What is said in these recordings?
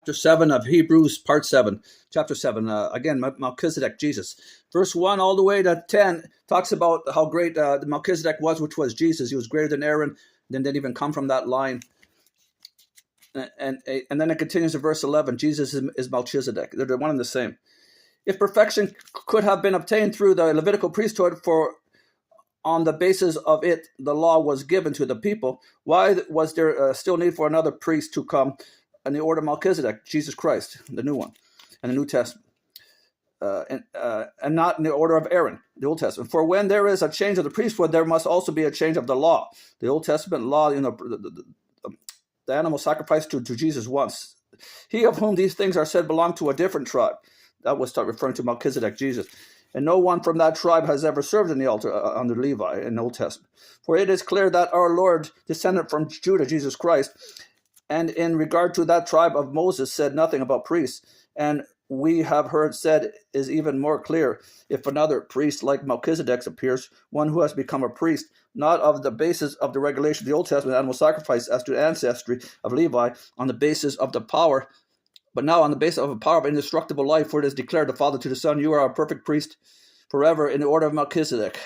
Chapter 7 of Hebrews, part 7. Chapter 7, again, Melchizedek, Jesus. Verse 1 all the way to 10 talks about how great Melchizedek was, which was Jesus. He was greater than Aaron, then didn't even come from that line. And then it continues to verse 11. Jesus is Melchizedek. They're one and the same. If perfection could have been obtained through the Levitical priesthood, for on the basis of it the law was given to the people, why was there still need for another priest to come in the order of Melchizedek, Jesus Christ, the new one, and the New Testament, and not in the order of Aaron, the Old Testament? For when there is a change of the priesthood, there must also be a change of the law. The Old Testament law, the animal sacrificed to Jesus once. He of whom these things are said belonged to a different tribe. That was referring to Melchizedek, Jesus. And no one from that tribe has ever served in the altar under Levi in the Old Testament. For it is clear that our Lord descended from Judah, Jesus Christ, and in regard to that tribe of Moses said nothing about priests. And we have heard said is even more clear, if another priest like Melchizedek appears, one who has become a priest, not of the basis of the regulation of the Old Testament animal sacrifice as to ancestry of Levi, on the basis of the power, but now on the basis of a power of indestructible life, for it is declared the Father to the Son, you are a perfect priest forever in the order of Melchizedek.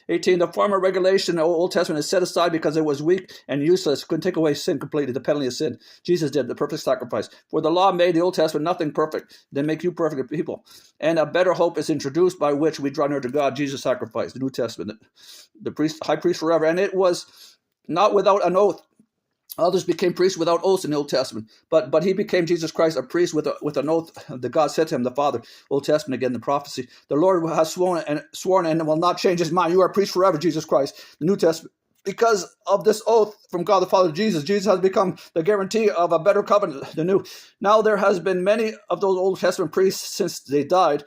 18. The former regulation of the Old Testament is set aside because it was weak and useless, couldn't take away sin completely, the penalty of sin. Jesus did, the perfect sacrifice. For the law made the Old Testament nothing perfect, then make you perfect people. And a better hope is introduced by which we draw near to God, Jesus' sacrifice, the New Testament, the high priest forever. And it was not without an oath. Others became priests without oaths in the Old Testament, but he became Jesus Christ a priest with an oath that God said to him, the Father. Old Testament again, the prophecy. The Lord has sworn and will not change his mind. You are a priest forever, Jesus Christ. The New Testament. Because of this oath from God the Father to Jesus, Jesus has become the guarantee of a better covenant, the new. Now there has been many of those Old Testament priests since they died,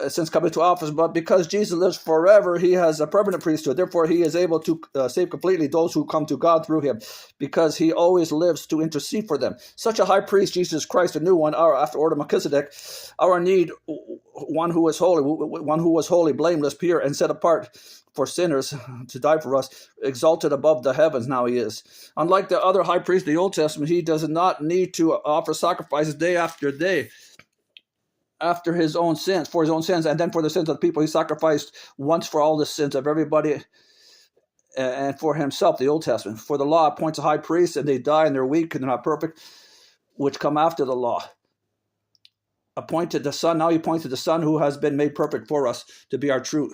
since coming to office, but because Jesus lives forever, he has a permanent priesthood. Therefore, he is able to save completely those who come to God through him, because he always lives to intercede for them. Such a high priest, Jesus Christ, a new one, after order of Melchizedek, our need, one who was holy, blameless, pure, and set apart for sinners to die for us, exalted above the heavens. Now he is. Unlike the other high priests of the Old Testament, he does not need to offer sacrifices day after day after his own sins, for his own sins, and then for the sins of the people. He sacrificed once for all the sins of everybody, and for himself, the Old Testament. For the law appoints a high priest, and they die, and they're weak, and they're not perfect, which come after the law. Appointed the Son, now he appointed the Son who has been made perfect for us to be our true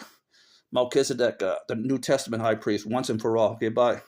Melchizedek, the New Testament high priest, once and for all. Okay, bye.